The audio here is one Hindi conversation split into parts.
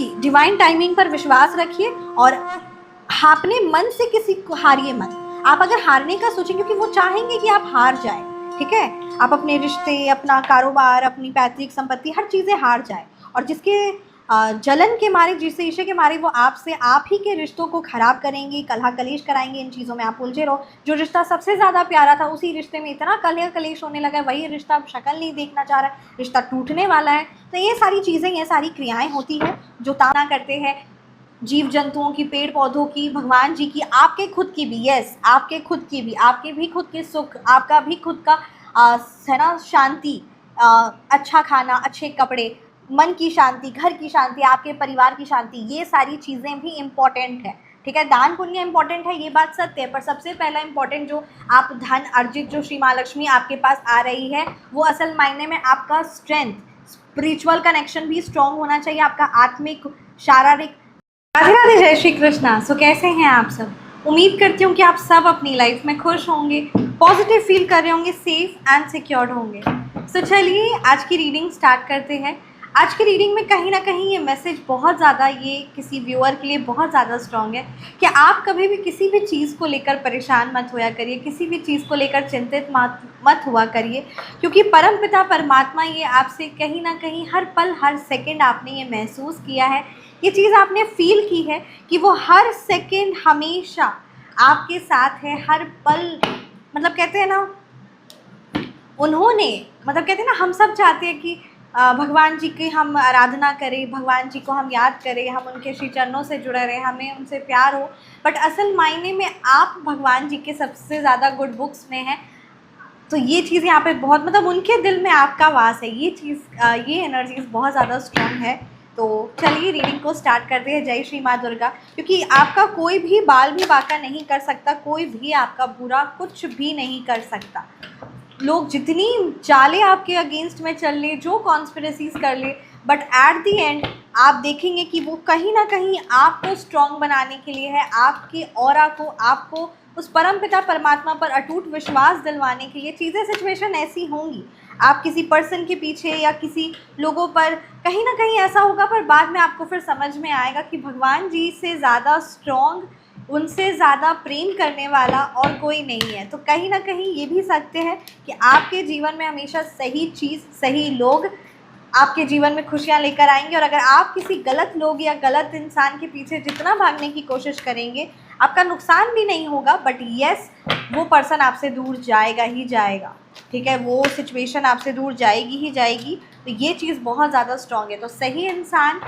की डिवाइन टाइमिंग पर विश्वास रखिए और अपने मन से किसी को हारिए मत। आप अगर हारने का सोचें, क्योंकि वो चाहेंगे कि आप हार जाए, ठीक है, आप अपने रिश्ते, अपना कारोबार, अपनी पैतृक संपत्ति, हर चीज़ें हार जाए। और जिसके जलन के मारे, जिससे ईर्ष्या के मारे वो आपसे आप ही के रिश्तों को ख़राब करेंगे, कलह कलेश कराएंगे, इन चीज़ों में आप उलझे रहो। जो रिश्ता सबसे ज़्यादा प्यारा था, उसी रिश्ते में इतना कलह कलेश होने लगा है, वही रिश्ता अब शक्ल नहीं देखना चाह रहा है, रिश्ता टूटने वाला है। तो ये सारी चीज़ें, ये सारी क्रियाएँ होती हैं जो ताना करते हैं जीव जंतुओं की, पेड़ पौधों की, भगवान जी की, आपके खुद की भी। यस, आपके खुद की भी, आपके भी खुद के सुख, आपका भी खुद का है ना शांति, अच्छा खाना, अच्छे कपड़े, मन की शांति, घर की शांति, आपके परिवार की शांति, ये सारी चीज़ें भी इम्पॉर्टेंट है, ठीक है। दान पुण्य इम्पॉर्टेंट है, ये बात सत्य है, पर सबसे पहला इम्पॉर्टेंट जो आप धन अर्जित, जो श्री महालक्ष्मी आपके पास आ रही है, वो असल मायने में आपका स्ट्रेंथ, स्पिरिचुअल कनेक्शन भी स्ट्रॉन्ग होना चाहिए, आपका आत्मिक, शारीरिक। राधे राधे, जय श्री कृष्णा। सो कैसे हैं आप सब? उम्मीद करती हूँ कि आप सब अपनी लाइफ में खुश होंगे, पॉजिटिव फील कर रहे होंगे, सेफ एंड सिक्योर्ड होंगे। सो चलिए आज की रीडिंग स्टार्ट करते हैं। आज की रीडिंग में कहीं ना कहीं ये मैसेज बहुत ज़्यादा, ये किसी व्यूअर के लिए बहुत ज़्यादा स्ट्रॉन्ग है कि आप कभी भी किसी भी चीज़ को लेकर परेशान मत होया करिए, किसी भी चीज़ को लेकर चिंतित मत हुआ करिए, क्योंकि परमपिता परमात्मा ये आपसे कहीं ना कहीं हर पल हर सेकंड आपने ये महसूस किया है, ये चीज़ आपने फील की है कि वो हर सेकंड हमेशा आपके साथ है, हर पल। मतलब कहते हैं ना, उन्होंने, मतलब कहते हैं ना, हम सब चाहते हैं कि भगवान जी की हम आराधना करें, भगवान जी को हम याद करें, हम उनके श्री चरणों से जुड़े रहें, हमें उनसे प्यार हो, बट असल मायने में आप भगवान जी के सबसे ज़्यादा गुड बुक्स में हैं। तो ये चीज़ यहाँ पे बहुत, मतलब उनके दिल में आपका वास है, ये चीज़, ये एनर्जीज बहुत ज़्यादा स्ट्रॉन्ग है। तो चलिए रीडिंग को स्टार्ट करते हैं। जय श्री माँ दुर्गा। क्योंकि आपका कोई भी बाल भी बांका नहीं कर सकता, कोई भी आपका बुरा कुछ भी नहीं कर सकता। लोग जितनी चालें आपके अगेंस्ट में चल ले, जो कॉन्स्पिरेसीज कर ले, बट एट दी एंड आप देखेंगे कि वो कहीं ना कहीं आपको स्ट्रॉन्ग बनाने के लिए है, आपकी ऑरा को, आपको उस परमपिता परमात्मा पर अटूट विश्वास दिलवाने के लिए। चीज़ें, सिचुएशन ऐसी होंगी, आप किसी पर्सन के पीछे या किसी लोगों पर कहीं ना कहीं ऐसा होगा, पर बाद में आपको फिर समझ में आएगा कि भगवान जी से ज़्यादा स्ट्रॉन्ग, उनसे ज़्यादा प्रेम करने वाला और कोई नहीं है। तो कहीं ना कहीं ये भी सत्य है कि आपके जीवन में हमेशा सही चीज़, सही लोग आपके जीवन में खुशियाँ लेकर आएंगे। और अगर आप किसी गलत लोग या गलत इंसान के पीछे जितना भागने की कोशिश करेंगे, आपका नुकसान भी नहीं होगा, बट येस, वो पर्सन आपसे दूर जाएगा ही जाएगा, ठीक है, वो सिचुएशन आपसे दूर जाएगी ही जाएगी। तो ये चीज़ बहुत ज़्यादा स्ट्रॉन्ग है। तो सही इंसान,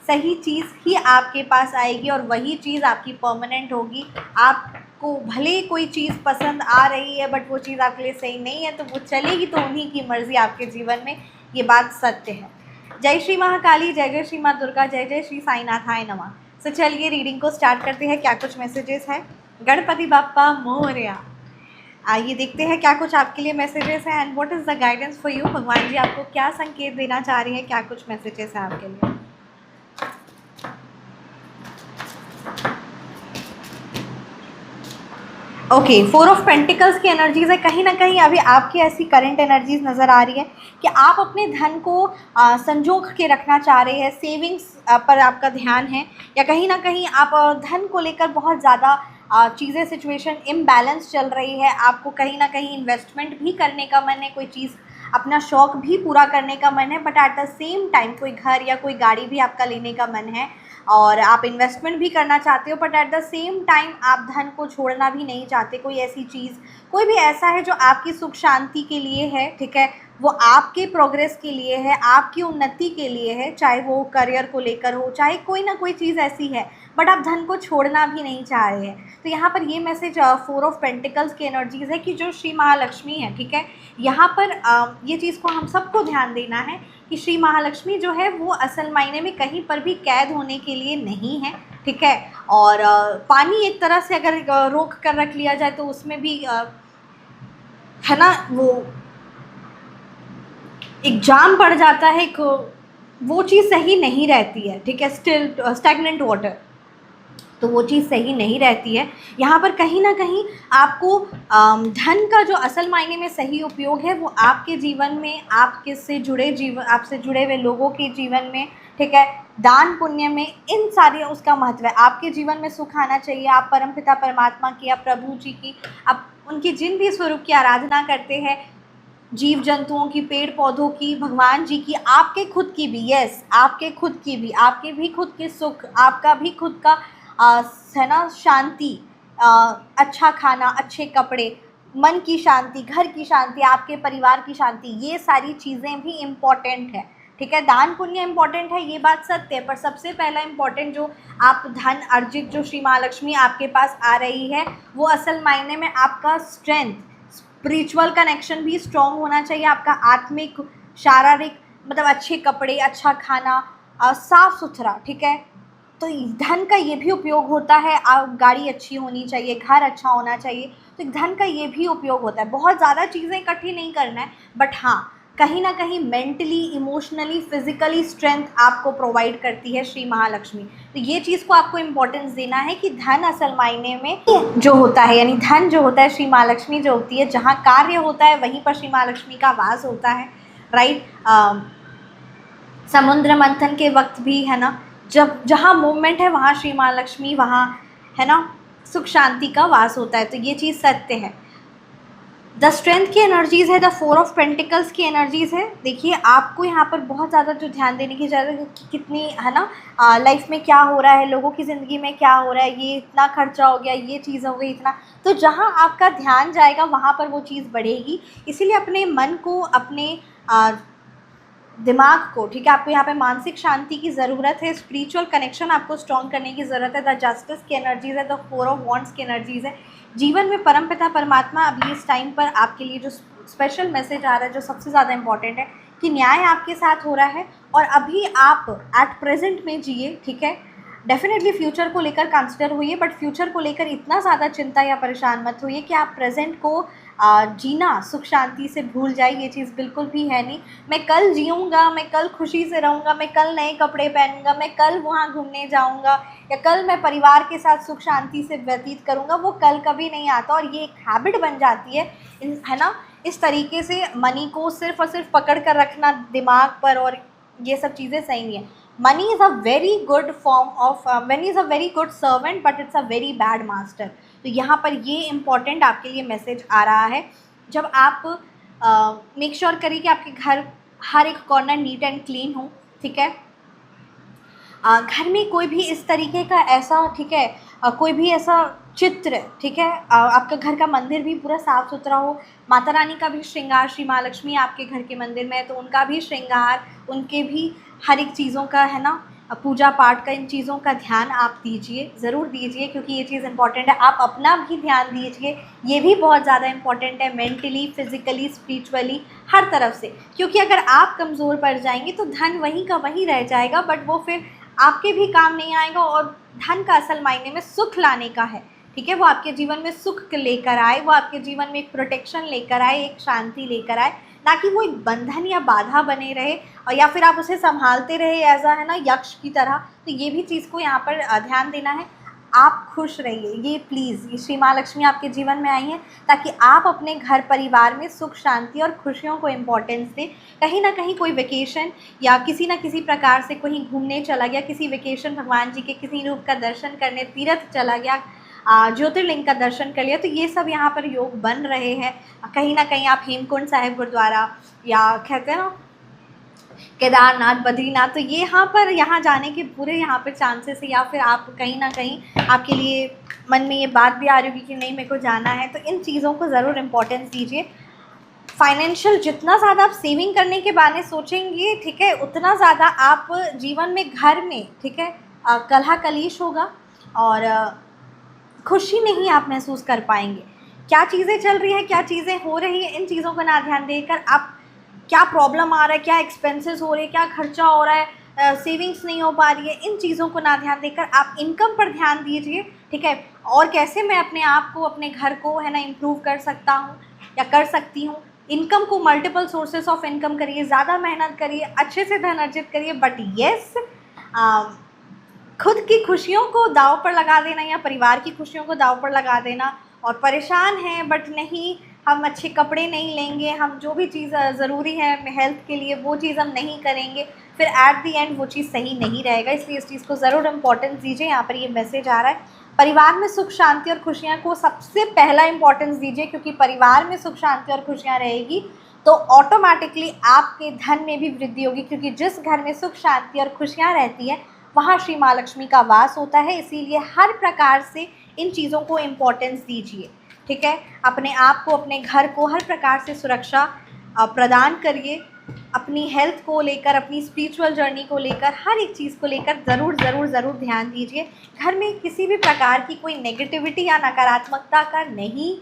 सही चीज़ ही आपके पास आएगी और वही चीज़ आपकी परमानेंट होगी। आपको भले कोई चीज़ पसंद आ रही है, बट वो चीज़ आपके लिए सही नहीं है, तो वो चलेगी तो उन्हीं की मर्ज़ी आपके जीवन में, ये बात सत्य है। जय श्री महाकाली, जय जय श्री माँ दुर्गा, जय जय श्री साईनाथाय नमः। सो चलिए रीडिंग को स्टार्ट करते हैं। क्या कुछ मैसेजेस हैं? गणपति बाप्पा मोरया। आइए देखते हैं क्या कुछ आपके लिए मैसेजेस हैं and what is the guidance for you. भगवान जी आपको क्या संकेत देना चाह रही है, क्या कुछ मैसेजेस हैं आपके लिए। ओके, 4 ऑफ पेंटिकल्स की एनर्जीज़ है। कहीं ना कहीं अभी आपकी ऐसी करंट एनर्जीज नज़र आ रही है कि आप अपने धन को संजोग के रखना चाह रहे हैं, सेविंग्स पर आपका ध्यान है, या कहीं ना कहीं आप धन को लेकर बहुत ज़्यादा चीज़ें, सिचुएशन इम्बैलेंस चल रही है। आपको कहीं ना कहीं इन्वेस्टमेंट भी करने का मन है, कोई चीज़, अपना शौक़ भी पूरा करने का मन है, but at the same time कोई घर या कोई गाड़ी भी आपका लेने का मन है और आप इन्वेस्टमेंट भी करना चाहते हो, but at the same time आप धन को छोड़ना भी नहीं चाहते। कोई ऐसी चीज़, कोई भी ऐसा है जो आपकी सुख शांति के लिए है, ठीक है, वो आपके प्रोग्रेस के लिए है, आपकी उन्नति के लिए है, चाहे वो करियर को लेकर हो, चाहे कोई ना कोई चीज़ ऐसी है, बट आप धन को छोड़ना भी नहीं चाह रहे हैं। तो यहाँ पर ये मैसेज 4 ऑफ पेंटिकल्स की एनर्जीज़ है कि जो श्री महालक्ष्मी है, ठीक है, यहाँ पर ये चीज़ को हम सबको ध्यान देना है कि श्री महालक्ष्मी जो है वो असल मायने में कहीं पर भी कैद होने के लिए नहीं है, ठीक है। और पानी एक तरह से अगर रोक कर रख लिया जाए तो उसमें भी है ना, वो एक जाम पड़ जाता है, वो चीज़ सही नहीं रहती है, ठीक है, स्टिल स्टैग्नेंट वाटर, तो वो चीज़ सही नहीं रहती है। यहाँ पर कहीं ना कहीं आपको धन का जो असल मायने में सही उपयोग है वो आपके जीवन में, आपके से जुड़े जीवन, आपसे जुड़े हुए लोगों के जीवन में, ठीक है, दान पुण्य में इन सारे उसका महत्व है। आपके जीवन में सुख आना चाहिए, आप परमपिता परमात्मा की, आप प्रभु जी की, आप उनकी जिन भी स्वरूप की आराधना करते हैं, जीव जंतुओं की, पेड़ पौधों की, भगवान जी की, आपके खुद की भी, यस आपके खुद की भी, आपके भी खुद के सुख, आपका भी खुद का है ना शांति, अच्छा खाना, अच्छे कपड़े, मन की शांति, घर की शांति, आपके परिवार की शांति, ये सारी चीज़ें भी इम्पॉर्टेंट है। ठीक है, दान पुण्य इम्पॉर्टेंट है, ये बात सत्य है, पर सबसे पहला इम्पॉर्टेंट जो आप धन अर्जित जो श्री महालक्ष्मी आपके पास आ रही है, वो असल मायने में आपका स्ट्रेंथ, स्पिरिचुअल कनेक्शन भी स्ट्रॉन्ग होना चाहिए, आपका आत्मिक, शारीरिक, मतलब अच्छे कपड़े, अच्छा खाना, साफ सुथरा। ठीक है, तो धन का ये भी उपयोग होता है, गाड़ी अच्छी होनी चाहिए, घर अच्छा होना चाहिए, तो धन का ये भी उपयोग होता है। बहुत ज़्यादा चीज़ें इकट्ठी नहीं करना है, बट हाँ कहीं ना कहीं मेंटली, इमोशनली, फिजिकली स्ट्रेंथ आपको प्रोवाइड करती है श्री महालक्ष्मी। तो ये चीज़ को आपको इम्पोर्टेंस देना है कि धन असल मायने में जो होता है, यानी धन जो होता है, श्री महालक्ष्मी जो होती है, जहाँ कार्य होता है वहीं पर श्री महालक्ष्मी का वास होता है। राइट, समुद्र मंथन के वक्त भी है ना, जब जहाँ मूवमेंट है वहाँ श्री महालक्ष्मी, वहाँ है ना सुख शांति का वास होता है। तो ये चीज़ सत्य है। द स्ट्रेंथ की एनर्जीज़ है, द 4 ऑफ पेंटिकल्स की एनर्जीज़ है। देखिए आपको यहाँ पर बहुत ज़्यादा जो ध्यान देने की ज़रूरत है कि कितनी है ना लाइफ में क्या हो रहा है, लोगों की ज़िंदगी में क्या हो रहा है, ये इतना खर्चा हो गया, ये चीज़ हो गई इतना, तो जहाँ आपका ध्यान जाएगा वहाँ पर वो चीज़ बढ़ेगी। इसीलिए अपने मन को, अपने दिमाग को, ठीक है, आपको यहाँ पे मानसिक शांति की ज़रूरत है, स्पिरिचुअल कनेक्शन आपको स्ट्रॉन्ग करने की ज़रूरत है। द जस्टिस की एनर्जीज़ है, द 4 ऑफ वॉन्ड्स की एनर्जीज़ है। जीवन में परमपिता परमात्मा अभी इस टाइम पर आपके लिए जो स्पेशल मैसेज आ रहा है, जो सबसे ज़्यादा इंपॉर्टेंट है, कि न्याय आपके साथ हो रहा है और अभी आप एट प्रेजेंट में जिए। ठीक है, डेफिनेटली फ्यूचर को लेकर कंसिडर होइए, बट फ्यूचर को लेकर इतना ज़्यादा चिंता या परेशान मत होइए कि आप प्रेजेंट को जीना सुख शांति से भूल जाए। ये चीज़ बिल्कुल भी है नहीं। मैं कल जीऊँगा, मैं कल खुशी से रहूँगा, मैं कल नए कपड़े पहनूँगा, मैं कल वहाँ घूमने जाऊँगा, या कल मैं परिवार के साथ सुख शांति से व्यतीत करूँगा, वो कल कभी नहीं आता और ये एक हैबिट बन जाती है ना। इस तरीके से मनी को सिर्फ और सिर्फ पकड़ कर रखना दिमाग पर, और ये सब चीज़ें सही नहीं है। Money is a very good form of, money is a very good servant but it's a very bad master. तो यहाँ पर ये इम्पॉर्टेंट आपके लिए मैसेज आ रहा है। जब आप मेक श्योर करिए कि आपके घर हर एक कॉर्नर नीट एंड क्लीन हो। ठीक है, घर में कोई भी इस तरीके का ऐसा, ठीक है, कोई भी ऐसा चित्र, ठीक है, आपका घर का मंदिर भी पूरा साफ़ सुथरा हो। माता रानी का भी श्रृंगार, श्री महालक्ष्मी आपके घर के मंदिर में है तो उनका भी श्रृंगार, उनके भी हर एक चीज़ों का है ना पूजा पाठ का, इन चीज़ों का ध्यान आप दीजिए, ज़रूर दीजिए, क्योंकि ये चीज़ इंपॉर्टेंट है। आप अपना भी ध्यान दीजिए, ये भी बहुत ज़्यादा इंपॉर्टेंट है, मेंटली, फिज़िकली, स्पिरिचुअली, हर तरफ से। क्योंकि अगर आप कमज़ोर पड़ जाएंगे तो धन वहीं का वहीं रह जाएगा, बट वो फिर आपके भी काम नहीं आएगा। और धन का असल मायने में सुख लाने का है। ठीक है, वो आपके जीवन में सुख लेकर आए, वो आपके जीवन में एक प्रोटेक्शन लेकर आए, एक शांति लेकर आए, ना कि वो एक बंधन या बाधा बने रहे, और या फिर आप उसे संभालते रहे एज अ है ना यक्ष की तरह। तो ये भी चीज़ को यहाँ पर ध्यान देना है। आप खुश रहिए, ये प्लीज़, ये श्री महालक्ष्मी आपके जीवन में आई हैं ताकि आप अपने घर परिवार में सुख शांति और खुशियों को इम्पोर्टेंस दें। कहीं ना कहीं कोई वेकेशन या किसी न किसी प्रकार से कहीं घूमने चला गया, किसी वेकेशन भगवान जी के किसी रूप का दर्शन करने तीर्थ चला गया, ज्योतिर्लिंग का दर्शन कर लिया, तो ये सब यहाँ पर योग बन रहे हैं। कहीं ना कहीं आप हेमकुंड साहिब गुरुद्वारा या कहते हैं ना केदारनाथ, बद्रीनाथ, तो ये यहाँ जाने के पूरे यहाँ पे चांसेस है। या फिर आप कहीं ना कहीं आपके लिए मन में ये बात भी आ रही होगी कि नहीं मेरे को जाना है, तो इन चीज़ों को ज़रूर इम्पोर्टेंस दीजिए। फाइनेंशियल जितना ज़्यादा आप सेविंग करने के बारे में सोचेंगे, ठीक है, उतना ज़्यादा आप जीवन में, घर में, ठीक है, कलह कलीश होगा और खुशी नहीं आप महसूस कर पाएंगे। क्या चीज़ें चल रही है, क्या चीज़ें हो रही है, इन चीज़ों का ना ध्यान देकर आप, क्या प्रॉब्लम आ रहा है, क्या एक्सपेंसेस हो रहे हैं, क्या खर्चा हो रहा है, सेविंग्स नहीं हो पा रही है, इन चीज़ों को ना ध्यान देकर आप इनकम पर ध्यान दीजिए। ठीक है, और कैसे मैं अपने आप को, अपने घर को है ना इम्प्रूव कर सकता हूँ या कर सकती हूँ। इनकम को मल्टीपल सोर्सेस ऑफ इनकम करिए, ज़्यादा मेहनत करिए, अच्छे से धन अर्जित करिए, बट येस खुद की खुशियों को दाव पर लगा देना या परिवार की खुशियों को दाव पर लगा देना, और परेशान हैं बट नहीं हम अच्छे कपड़े नहीं लेंगे, हम जो भी चीज़ ज़रूरी है हेल्थ के लिए वो चीज़ हम नहीं करेंगे, फिर एट द एंड वो चीज़ सही नहीं रहेगा। इसलिए इस चीज़ को ज़रूर इम्पोर्टेंस दीजिए। यहाँ पर ये मैसेज आ रहा है, परिवार में सुख शांति और खुशियाँ को सबसे पहला इम्पोर्टेंस दीजिए, क्योंकि परिवार में सुख शांति और खुशियाँ रहेगी तो ऑटोमेटिकली आपके धन में भी वृद्धि होगी, क्योंकि जिस घर में सुख शांति और खुशियाँ रहती है वहाँ श्री माँ लक्ष्मी का वास होता है। इसीलिए हर प्रकार से इन चीज़ों को इम्पोर्टेंस दीजिए, ठीक है। अपने आप को, अपने घर को हर प्रकार से सुरक्षा प्रदान करिए। अपनी हेल्थ को लेकर, अपनी स्पिरिचुअल जर्नी को लेकर, हर एक चीज़ को लेकर ज़रूर ज़रूर ज़रूर ध्यान दीजिए। घर में किसी भी प्रकार की कोई नेगेटिविटी या नकारात्मकता का नहीं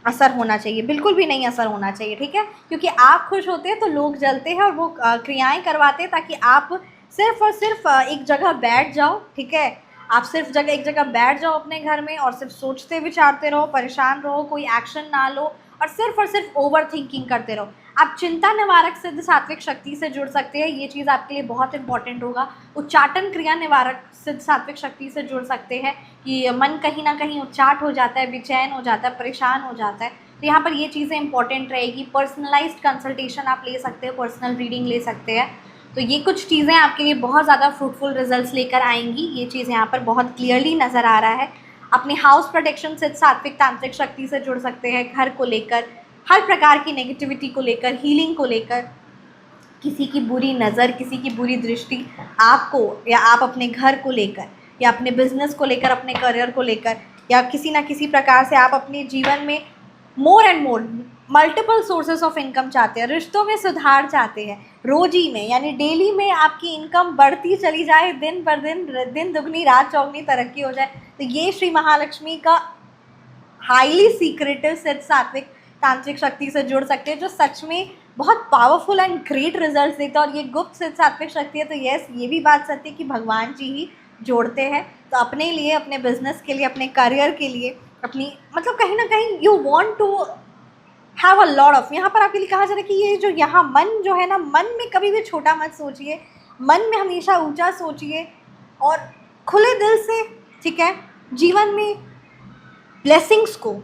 असर होना चाहिए, बिल्कुल भी नहीं असर होना चाहिए, ठीक है। क्योंकि आप खुश होते हैं तो लोग जलते हैं और वो क्रियाएं करवाते हैं ताकि आप सिर्फ़ और सिर्फ एक जगह बैठ जाओ, ठीक है। आप सिर्फ एक जगह बैठ जाओ अपने घर में और सिर्फ सोचते विचारते रहो, परेशान रहो, कोई एक्शन ना लो और सिर्फ ओवर थिंकिंग करते रहो। आप चिंता निवारक सिद्ध सात्विक शक्ति से जुड़ सकते हैं, ये चीज़ आपके लिए बहुत इंपॉर्टेंट होगा। उच्चाटन क्रिया निवारक सिद्ध सात्विक शक्ति से जुड़ सकते हैं कि मन कहीं ना कहीं उच्चाट हो जाता है, बेचैन हो जाता है, परेशान हो जाता है, तो यहाँ पर ये चीज़ें इंपॉर्टेंट रहेगी। पर्सनलाइज्ड कंसल्टेशन आप ले सकते हो, पर्सनल रीडिंग ले सकते हैं, तो ये कुछ चीज़ें आपके लिए बहुत ज़्यादा फ्रूटफुल रिजल्ट्स लेकर आएंगी। ये चीज़ यहाँ पर बहुत क्लियरली नज़र आ रहा है। अपने हाउस प्रोटेक्शन से सात्विक तांत्रिक शक्ति से जुड़ सकते हैं, घर को लेकर, हर प्रकार की नेगेटिविटी को लेकर, हीलिंग को लेकर, किसी की बुरी नज़र, किसी की बुरी दृष्टि आपको या आप अपने घर को लेकर या अपने बिजनेस को लेकर, अपने करियर को लेकर, या किसी ना किसी प्रकार से आप अपने जीवन में more and more multiple sources of income चाहते हैं, रिश्तों में सुधार चाहते हैं, रोजी में यानी डेली में आपकी इनकम बढ़ती चली जाए, दिन पर दिन दुगनी रात चौगनी तरक्की हो जाए, तो ये श्री महालक्ष्मी का हाईली सीक्रेटिव सिद्ध सात्विक तांत्रिक शक्ति से जुड़ सकते हैं, जो सच में बहुत पावरफुल एंड ग्रेट रिजल्ट्स देता है। और ये गुप्त सिद्ध सात्विक शक्ति है, तो यस, ये भी बात सत्य है कि भगवान जी ही जोड़ते हैं। तो अपने लिए, अपने बिजनेस के लिए, अपने करियर के लिए, अपनी मतलब कहीं ना कहीं you want to have a lot of, यहाँ पर आपके लिए कहा जा रहा है कि ये जो यहाँ मन जो है ना, मन में कभी भी छोटा मत सोचिए, मन में हमेशा ऊंचा सोचिए और खुले दिल से, ठीक है, जीवन में ब्लेसिंग्स को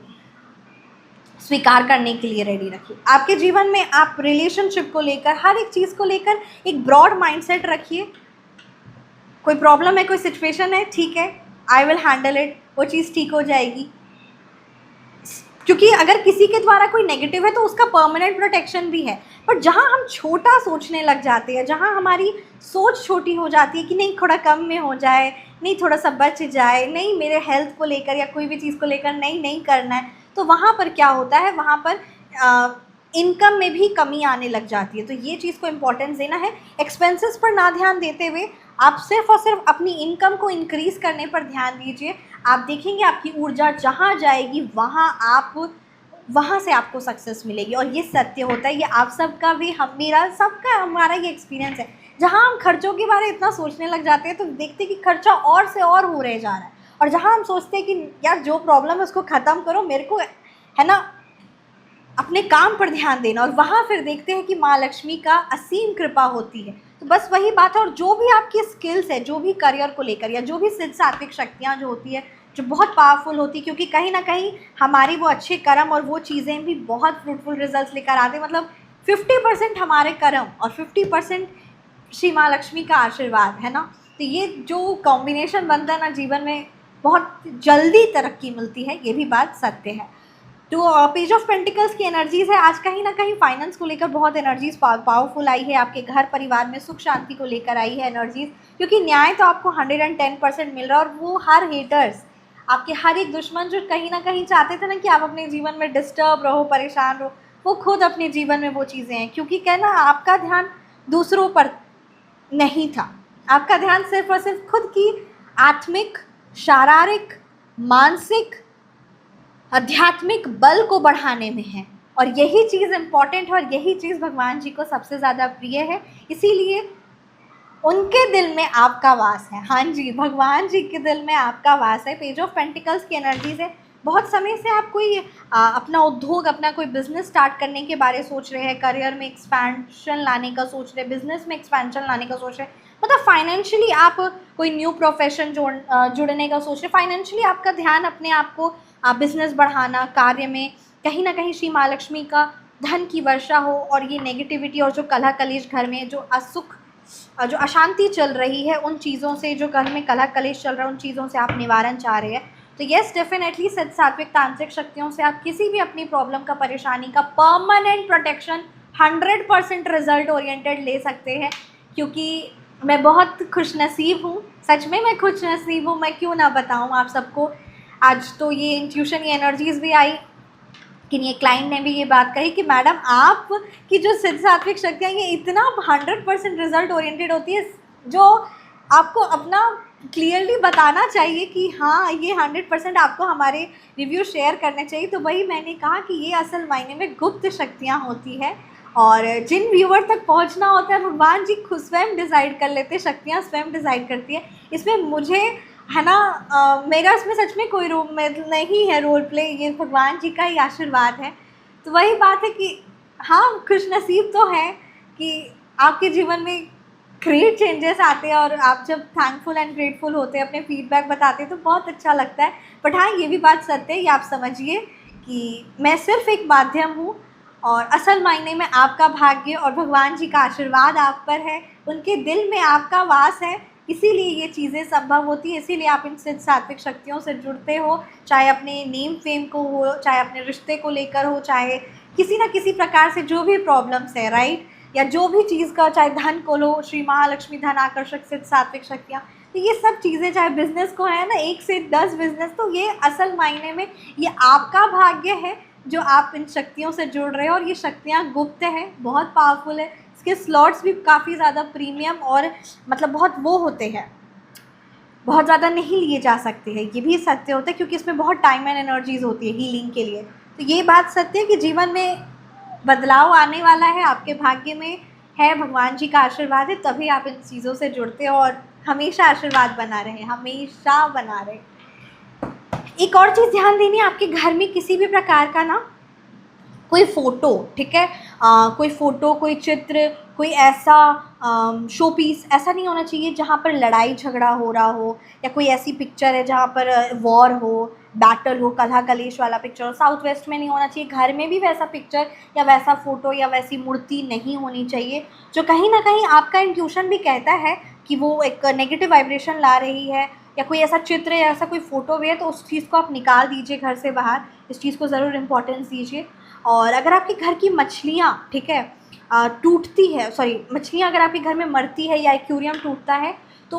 स्वीकार करने के लिए रेडी रखिए। आपके जीवन में आप रिलेशनशिप को लेकर, हर एक चीज़ को लेकर एक ब्रॉड माइंडसेट रखिए। कोई प्रॉब्लम है, कोई सिचुएशन है, ठीक है, आई विल हैंडल इट, वो चीज़ ठीक हो जाएगी। क्योंकि अगर किसी के द्वारा कोई नेगेटिव है तो उसका परमानेंट प्रोटेक्शन भी है। पर जहाँ हम छोटा सोचने लग जाते हैं, जहाँ हमारी सोच छोटी हो जाती है कि नहीं थोड़ा कम में हो जाए, नहीं थोड़ा सा बच जाए, नहीं मेरे हेल्थ को लेकर या कोई भी चीज़ को लेकर नहीं करना है, तो वहाँ पर क्या होता है, वहाँ पर इनकम में भी कमी आने लग जाती है। तो ये चीज़ को इम्पोर्टेंस देना है। एक्सपेंसेस पर ना ध्यान देते हुए आप सिर्फ और सिर्फ अपनी इनकम को इंक्रीज़ करने पर ध्यान दीजिए। आप देखेंगे आपकी ऊर्जा जहाँ जाएगी वहाँ से आपको सक्सेस मिलेगी। और ये सत्य होता है, ये आप सबका भी, हमारा ये एक्सपीरियंस है। जहाँ हम खर्चों के बारे में इतना सोचने लग जाते हैं तो देखते हैं कि खर्चा और से और हो रहे जा रहा है, और जहाँ हम सोचते हैं कि यार जो प्रॉब्लम है उसको ख़त्म करो, मेरे को है ना अपने काम पर ध्यान देना, और वहाँ फिर देखते हैं कि माँ लक्ष्मी का असीम कृपा होती है। तो बस वही बात है। और जो भी आपकी स्किल्स है, जो भी करियर को लेकर या जो भी सिद्ध सात्विक शक्तियाँ जो होती है, जो बहुत पावरफुल होती है, क्योंकि कहीं ना कहीं हमारी वो अच्छे कर्म और वो चीज़ें भी बहुत फ्रूटफुल रिजल्ट्स लेकर आते हैं। मतलब 50% हमारे कर्म और 50% श्री माँ लक्ष्मी का आशीर्वाद है ना। तो ये जो कॉम्बिनेशन बनता है ना, जीवन में बहुत जल्दी तरक्की मिलती है, ये भी बात सत्य है। तो पेज ऑफ पेंटिकल्स की एनर्जीज़ है, आज कहीं ना कहीं फाइनेंस को लेकर बहुत एनर्जीज पावरफुल आई है, आपके घर परिवार में सुख शांति को लेकर आई है एनर्जीज, क्योंकि न्याय तो आपको 110% मिल रहा है। और वो हर हेटर्स, आपके हर एक दुश्मन जो कहीं ना कहीं चाहते थे ना कि आप अपने जीवन में डिस्टर्ब रहो, परेशान रहो, वो खुद अपने जीवन में वो चीज़ें हैं, क्योंकि कहना आपका ध्यान दूसरों पर नहीं था, आपका ध्यान सिर्फ और सिर्फ खुद की आत्मिक, शारीरिक, मानसिक, आध्यात्मिक बल को बढ़ाने में है। और यही चीज़ इम्पॉर्टेंट है और यही चीज़ भगवान जी को सबसे ज़्यादा प्रिय है, इसीलिए उनके दिल में आपका वास है। हाँ जी, भगवान जी के दिल में आपका वास है। पेज ऑफ पेंटिकल्स की एनर्जीज है। बहुत समय से आप कोई अपना उद्योग, अपना कोई बिजनेस स्टार्ट करने के बारे सोच रहे हैं, करियर में एक्सपेंशन लाने का सोच रहे हैं, बिजनेस में एक्सपेंशन लाने का सोच रहे हैं, मतलब फाइनेंशियली आप कोई न्यू प्रोफेशन जुड़ने का सोच रहे हैं, फाइनेंशियली आपका ध्यान अपने आप को बिजनेस बढ़ाना, कार्य में कहीं ना कहीं श्री महालक्ष्मी का धन की वर्षा हो और ये नेगेटिविटी और जो कलह कलेश घर में जो असुख जो अशांति चल रही है, उन चीज़ों से, जो घर में कलह कलेश चल रहा है, उन चीज़ों से आप निवारण चाह रहे हैं, तो येस डेफिनेटली सात्विक तांत्रिक शक्तियों से आप किसी भी अपनी प्रॉब्लम का, परेशानी का परमानेंट प्रोटेक्शन 100% रिजल्ट ओरिएंटेड ले सकते हैं। क्योंकि मैं बहुत खुशनसीब हूँ, सच में मैं खुशनसीब हूँ, मैं क्यों ना बताऊँ आप सबको। आज तो ये इंट्यूशन, ये एनर्जीज़ भी आई कि ये क्लाइंट ने भी ये बात कही कि मैडम आप की जो सिद्ध सात्विक शक्तियाँ ये इतना 100% रिजल्ट ओरिएंटेड होती है, जो आपको अपना क्लियरली बताना चाहिए कि हाँ ये 100% आपको हमारे रिव्यू शेयर करने चाहिए। तो वही मैंने कहा कि ये असल मायने में गुप्त शक्तियाँ होती है और जिन व्यूअर तक पहुंचना होता है भगवान जी खुद स्वयं डिसाइड कर लेते हैं, शक्तियाँ स्वयं डिसाइड करती है। इसमें मुझे है ना मेरा इसमें सच में कोई रोल नहीं है, रोल प्ले, ये भगवान जी का ही आशीर्वाद है। तो वही बात है कि हाँ खुशनसीब तो है कि आपके जीवन में ग्रेट चेंजेस आते हैं और आप जब थैंकफुल एंड ग्रेटफुल होते हैं, अपने फीडबैक बताते हैं, तो बहुत अच्छा लगता है। बट हाँ ये भी बात सत्य है, ये आप समझिए कि मैं सिर्फ एक माध्यम हूँ और असल मायने में आपका भाग्य और भगवान जी का आशीर्वाद आप पर है, उनके दिल में आपका वास है, इसीलिए ये चीज़ें संभव होती है, इसीलिए आप इन सात्विक शक्तियों से जुड़ते हो, चाहे अपने नेम फेम को हो, चाहे अपने रिश्ते को लेकर हो, चाहे किसी ना किसी प्रकार से जो भी प्रॉब्लम्स है, राइट, या जो भी चीज़ का, चाहे धन को लो, श्री महालक्ष्मी धन आकर्षक सिद्ध सात्विक शक्तियाँ, तो ये सब चीज़ें, चाहे बिजनेस को है ना 1 से 10 बिजनेस, तो ये असल मायने में ये आपका भाग्य है जो आप इन शक्तियों से जुड़ रहे हो। और ये शक्तियाँ गुप्त है, बहुत पावरफुल है, इसके स्लॉट्स भी काफ़ी ज़्यादा प्रीमियम और मतलब बहुत वो होते हैं, बहुत ज़्यादा नहीं लिए जा सकते हैं, ये भी सत्य होता है क्योंकि इसमें बहुत टाइम एंड एनर्जीज होती है हीलिंग के लिए। तो ये बात सत्य है कि जीवन में बदलाव आने वाला है, आपके भाग्य में है, भगवान जी का आशीर्वाद है, तभी आप इन चीज़ों से जुड़ते हो और हमेशा आशीर्वाद बना रहे, हमेशा बना रहे। एक और चीज़ ध्यान देनी है, आपके घर में किसी भी प्रकार का ना कोई फ़ोटो, ठीक है, कोई फ़ोटो, कोई चित्र, कोई ऐसा शो पीस ऐसा नहीं होना चाहिए जहाँ पर लड़ाई झगड़ा हो रहा हो, या कोई ऐसी पिक्चर है जहाँ पर वॉर हो, बैटल हो, कलह कलेश वाला पिक्चर हो, साउथ वेस्ट में नहीं होना चाहिए। घर में भी वैसा पिक्चर या वैसा फ़ोटो या वैसी मूर्ति नहीं होनी चाहिए जो कहीं ना कहीं आपका इंट्यूशन भी कहता है कि वो एक नेगेटिव वाइब्रेशन ला रही है, या कोई ऐसा चित्र या ऐसा कोई फ़ोटो भी है तो उस चीज़ को आप निकाल दीजिए घर से बाहर, इस चीज़ को ज़रूर इम्पोर्टेंस दीजिए। और अगर आपके घर की मछलियाँ, ठीक है, टूटती है, सॉरी, मछलियाँ अगर आपके घर में मरती है या एक्वेरियम टूटता है तो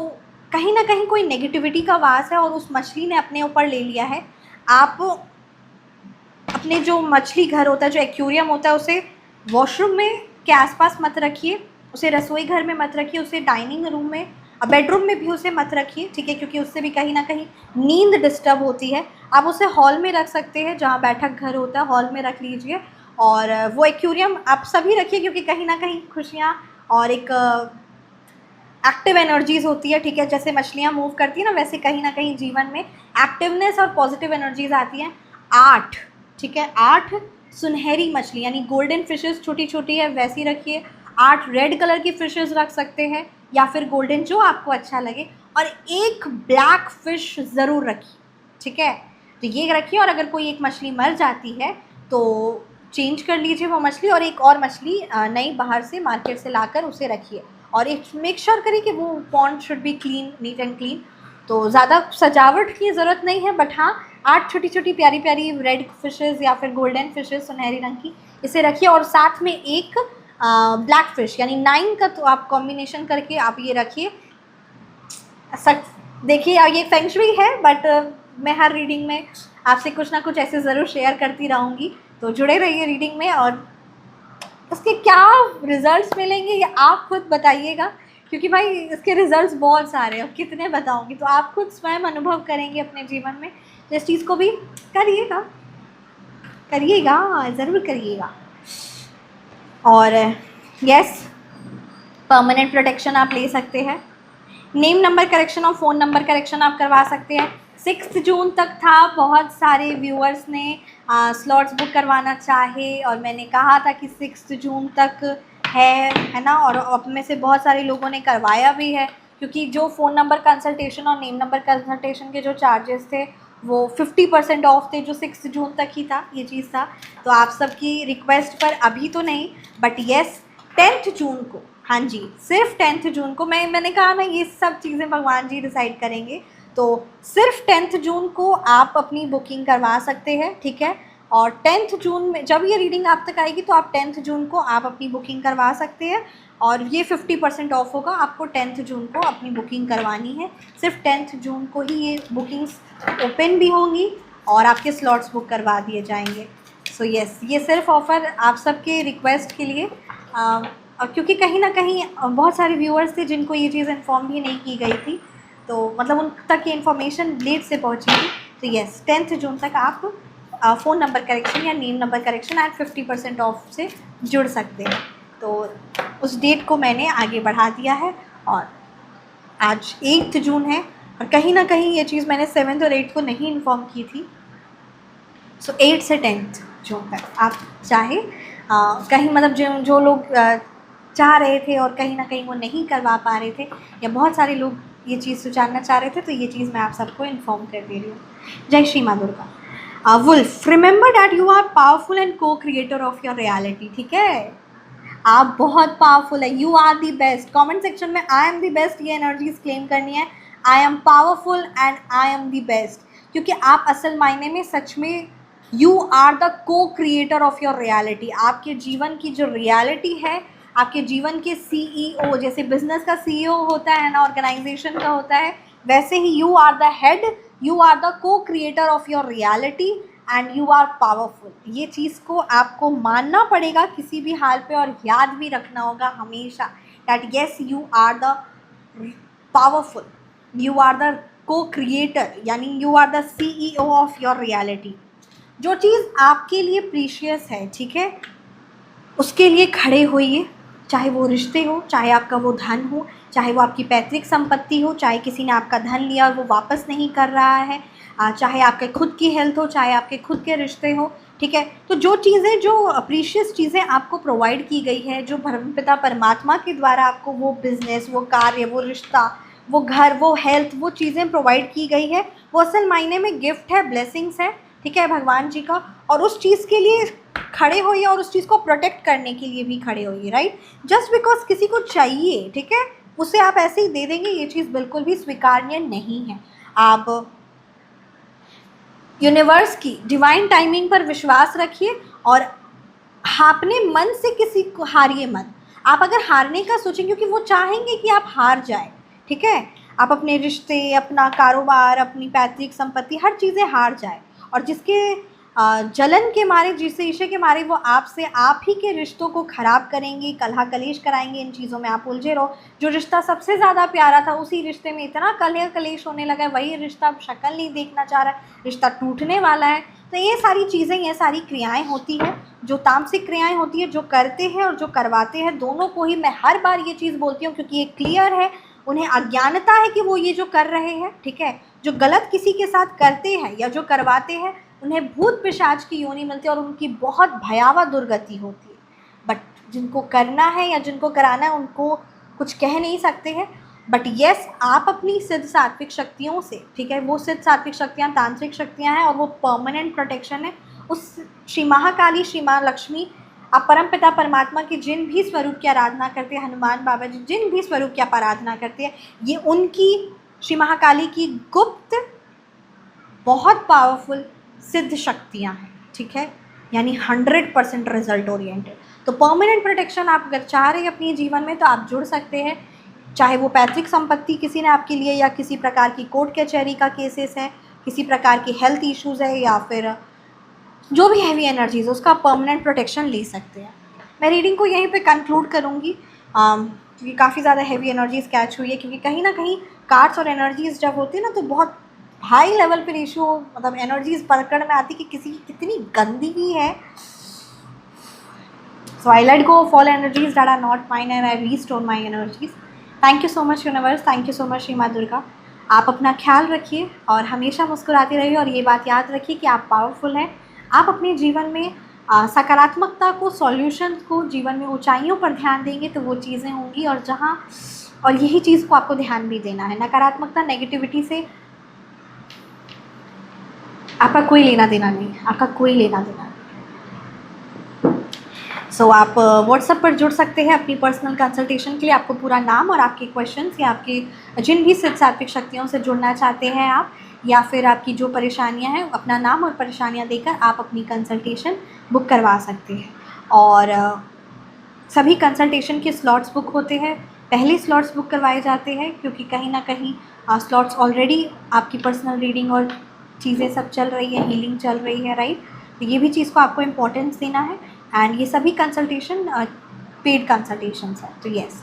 कहीं ना कहीं कोई नेगेटिविटी का वास है और उस मछली ने अपने ऊपर ले लिया है। आप अपने जो मछली घर होता है, जो एक्वेरियम होता है, उसे वॉशरूम में के आसपास मत रखिए, उसे रसोई घर में मत रखिए, उसे डाइनिंग रूम में, बेडरूम में भी उसे मत रखिए, ठीक है, क्योंकि उससे भी कहीं ना कहीं नींद डिस्टर्ब होती है। आप उसे हॉल में रख सकते हैं, जहाँ बैठक घर होता है हॉल में रख लीजिए। और वो एक्वेरियम आप सभी रखिए क्योंकि कहीं ना कहीं खुशियाँ और एक एक्टिव एनर्जीज होती है, ठीक है, जैसे मछलियाँ मूव करती है ना, वैसे कहीं ना कहीं जीवन में एक्टिवनेस और पॉजिटिव एनर्जीज आती हैं। 8, ठीक है, 8 सुनहरी मछली यानी गोल्डन फिशेस, छोटी छोटी है, वैसी रखिए। 8 रेड कलर की फिशेस रख सकते हैं या फिर गोल्डन, जो आपको अच्छा लगे। और 1 ब्लैक फिश ज़रूर रखिए, ठीक है, तो ये रखिए। और अगर कोई एक मछली मर जाती है तो चेंज कर लीजिए वो मछली और एक और मछली नई बाहर से मार्केट से लाकर उसे रखिए। और एक मेक श्योर करिए कि वो pond should be clean, neat and clean. तो ज़्यादा सजावट की ज़रूरत नहीं है, बट हाँ 8 छोटी छोटी प्यारी प्यारी रेड फिशेज़ या फिर गोल्डन फिशेज़ सुनहरी रंग की, इसे रखिए। और साथ में एक ब्लैक फिश यानी 9 का तो आप कॉम्बिनेशन करके आप ये रखिए। देखिए ये फेंग शुई है, बट मैं हर रीडिंग में आपसे कुछ ना कुछ ऐसे ज़रूर शेयर करती रहूँगी, तो जुड़े रहिए रीडिंग में। और उसके क्या रिजल्ट्स मिलेंगे ये आप खुद बताइएगा, क्योंकि भाई इसके रिजल्ट्स बहुत सारे हैं, अब कितने बताऊंगी, तो आप खुद स्वयं अनुभव करेंगे अपने जीवन में। तो इस चीज़ को भी करिएगा, ज़रूर करिएगा। और यस, परमानेंट प्रोटेक्शन आप ले सकते हैं, नेम नंबर करेक्शन और फ़ोन नंबर करेक्शन आप करवा सकते हैं। 6 जून तक था, बहुत सारे व्यूअर्स ने स्लॉट्स बुक करवाना चाहे और मैंने कहा था कि 6 जून तक है ना, और अब में से बहुत सारे लोगों ने करवाया भी है, क्योंकि जो फ़ोन नंबर कंसल्टेशन और नेम नंबर कंसल्टेशन के जो चार्जेस थे वो 50% ऑफ थे जो 6 जून तक ही था, ये चीज़ था। तो आप सबकी रिक्वेस्ट पर अभी तो नहीं, बट येस 10th जून को, हाँ जी सिर्फ 10th जून को, मैंने कहा ना ये सब चीज़ें भगवान जी डिसाइड करेंगे। तो सिर्फ 10th जून को आप अपनी बुकिंग करवा सकते हैं, ठीक है। और 10th जून में जब ये रीडिंग आप तक आएगी तो आप 10th जून को आप अपनी बुकिंग करवा सकते हैं। और ये 50% ऑफ होगा, आपको 10th जून को अपनी बुकिंग करवानी है। सिर्फ 10th जून को ही ये बुकिंग्स ओपन भी होंगी और आपके स्लॉट्स बुक करवा दिए जाएंगे। सो यस, ये सिर्फ ऑफ़र आप सबके रिक्वेस्ट के लिए, क्योंकि कहीं ना कहीं बहुत सारे व्यूअर्स थे जिनको ये चीज़ इन्फॉर्म भी नहीं की गई थी, तो मतलब उन तक ये इन्फॉर्मेशन लेट से पहुंची थी। तो यस 10th जून तक आप फ़ोन नंबर करेक्शन या name number correction at 50% off से जुड़ सकते हैं। तो उस डेट को मैंने आगे बढ़ा दिया है और आज 8 जून है, और कहीं ना कहीं ये चीज़ मैंने 7th और 8th को नहीं इन्फॉर्म की थी। सो 8 से 10th जून तक आप चाहे कहीं मतलब जो लोग चाह रहे थे और कहीं ना कहीं वो नहीं करवा पा रहे थे, या बहुत सारे लोग ये चीज़ जानना चाह रहे थे, तो ये चीज़ मैं आप सबको इन्फॉर्म कर दे रही हूँ। जय श्री माँ Durga. Wolf, remember that you are powerful and co creator of your reality, ठीक है। आप बहुत पावरफुल है, you are the best. Comment section में आई एम दी बेस्ट ये एनर्जीज क्लेम करनी है। I am powerful and I am the best, क्योंकि आप असल मायने में सच में you are the co creator of your reality. आपके जीवन की जो रियलिटी है, आपके जीवन के CEO, जैसे बिजनेस का CEO होता है ना, ऑर्गेनाइजेशन का होता है, वैसे ही you are the head, you are the co creator of your reality and you are powerful. ये चीज़ को आपको मानना पड़ेगा किसी भी हाल पे, और याद भी रखना होगा हमेशा that yes you are the powerful, you are the co creator, यानी you are the CEO of your reality. जो चीज़ आपके लिए प्रीशियस है, ठीक है, उसके लिए खड़े होइए। चाहे वो रिश्ते हो, चाहे आपका वो धन हो, चाहे वो आपकी पैतृक संपत्ति हो, चाहे किसी ने आपका धन लिया और वो वापस नहीं कर रहा है, चाहे आपके खुद की हेल्थ हो, चाहे आपके खुद के रिश्ते हो, ठीक है। तो जो चीज़ें, जो प्रीशियस चीज़ें आपको प्रोवाइड की गई है, जो परमपिता परमात्मा के द्वारा आपको वो बिज़नेस, वो कार्य, वो रिश्ता, वो घर, वो हेल्थ, वो चीज़ें प्रोवाइड की गई है, वो असल मायने में गिफ्ट है, ब्लेसिंग्स है, ठीक है, भगवान जी का। और उस चीज़ के लिए खड़े होइए और उस चीज़ को प्रोटेक्ट करने के लिए भी खड़े होइए, राइट। जस्ट बिकॉज किसी को चाहिए, ठीक है, उसे आप ऐसे ही दे देंगे, ये चीज़ बिल्कुल भी स्वीकार्य नहीं है। आप यूनिवर्स की डिवाइन टाइमिंग पर विश्वास रखिए और अपने मन से किसी को हारिए मत। आप अगर हारने का सोचें, क्योंकि वो चाहेंगे कि आप हार जाए, ठीक है, आप अपने रिश्ते, अपना कारोबार, अपनी पैतृक संपत्ति, हर चीज़ें हार जाए। और जिसके जलन के मारे, जिस ईर्ष्या के मारे वो आपसे, आप ही के रिश्तों को ख़राब करेंगे, कलह कलेश कराएंगे, इन चीज़ों में आप उलझे रहो। जो रिश्ता सबसे ज़्यादा प्यारा था, उसी रिश्ते में इतना कलह कलेश होने लगा है, वही रिश्ता अब शक्ल नहीं देखना चाह रहा है, रिश्ता टूटने वाला है। तो ये सारी चीज़ें, ये सारी क्रियाएं होती हैं, जो तामसिक क्रियाएं होती है, जो करते हैं और जो करवाते हैं, दोनों को ही मैं हर बार ये चीज़ बोलती हूँ, क्योंकि ये क्लियर है, उन्हें अज्ञानता है कि वो ये जो कर रहे हैं, ठीक है, जो गलत किसी के साथ करते हैं या जो करवाते हैं, उन्हें भूत पिशाच की योनि मिलती है और उनकी बहुत भयावह दुर्गति होती है। बट जिनको करना है या जिनको कराना है, उनको कुछ कह नहीं सकते हैं। बट येस, आप अपनी सिद्ध सात्विक शक्तियों से, ठीक है, वो सिद्ध सात्विक शक्तियाँ तांत्रिक शक्तियाँ हैं और वो परमानेंट प्रोटेक्शन है। उस श्री महाकाली, श्री माँ लक्ष्मी, आप परमपिता परमात्मा के जिन भी स्वरूप की आराधना करते हैं, हनुमान बाबा जी जिन भी स्वरूप की आप आराधना करते हैं, ये उनकी श्री महाकाली की गुप्त बहुत पावरफुल सिद्ध शक्तियाँ हैं, ठीक है, यानी 100% रिजल्ट ओरिएंटेड। तो परमानेंट प्रोटेक्शन आप अगर चाह रहे हैं अपने जीवन में, तो आप जुड़ सकते हैं। चाहे वो पैतृक संपत्ति किसी ने आपके लिए, या किसी प्रकार की कोर्ट कचहरी का केसेस है, किसी प्रकार की हेल्थ इश्यूज़ है, या फिर जो भी हैवी एनर्जीज, उसका परमानेंट प्रोटेक्शन ले सकते हैं। मैं रीडिंग को यहीं पे कंक्लूड करूँगी, क्योंकि काफ़ी ज़्यादा हैवी एनर्जीज कैच हुई है, क्योंकि कहीं ना कहीं कार्ड्स और एनर्जीज जब होती है ना, तो बहुत हाई लेवल पे रेशियो, मतलब एनर्जीज पकड़ में आती कि किसी की कितनी गंदगी है। So I let go of all energies that are not mine and I restore my energies. Thank you so much universe, thank you so much Shri माँ दुर्गा। आप अपना ख्याल रखिए और हमेशा मुस्कुराते रहिए, और ये बात याद रखिए कि आप पावरफुल हैं। आप अपने जीवन में सकारात्मकता को, सॉल्यूशन को, जीवन में ऊंचाइयों पर ध्यान देंगे तो वो चीज़ें होंगी, और यही चीज़ को आपको ध्यान भी देना है। नकारात्मकता, नेगेटिविटी से आपका कोई लेना देना नहीं है, आपका कोई लेना देना नहीं। सो आप व्हाट्सएप पर जुड़ सकते हैं अपनी पर्सनल कंसल्टेशन के लिए। आपको पूरा नाम और आपके क्वेश्चंस या आपके जिन भी सिद्ध सात्विक शक्तियों से जुड़ना चाहते हैं आप, या फिर आपकी जो परेशानियां हैं, अपना नाम और परेशानियां देकर आप अपनी कंसल्टेशन बुक करवा सकते हैं। और सभी कंसल्टेशन के स्लॉट्स बुक होते हैं, पहले स्लॉट्स बुक करवाए जाते हैं, क्योंकि कहीं ना कहीं स्लॉट्स ऑलरेडी आपकी पर्सनल रीडिंग और चीज़ें सब चल रही है, हीलिंग चल रही है, राइट। तो ये भी चीज़ को आपको इम्पोर्टेंस देना है। एंड ये सभी कंसल्टेशन पेड कंसल्टेशंस हैं, तो येस।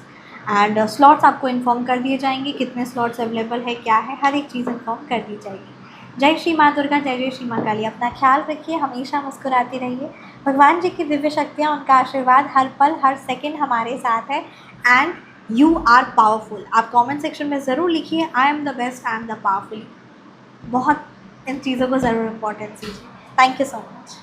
एंड स्लॉट्स आपको इन्फॉर्म कर दिए जाएंगे, कितने स्लॉट्स अवेलेबल है, क्या है, हर एक चीज़ इन्फॉर्म कर दी जाएगी। जय श्री माँ दुर्गा, जय जय श्री माँ काली। अपना ख्याल रखिए, हमेशा मुस्कुराते रहिए। भगवान जी की दिव्य शक्तियाँ, उनका आशीर्वाद हर पल हर सेकंड हमारे साथ है। And you are powerful. आप कमेंट सेक्शन में ज़रूर लिखिए, I am the best, I am the powerful. बहुत इन चीज़ों को ज़रूर इम्पोर्टेंस दीजिए। Thank you so much.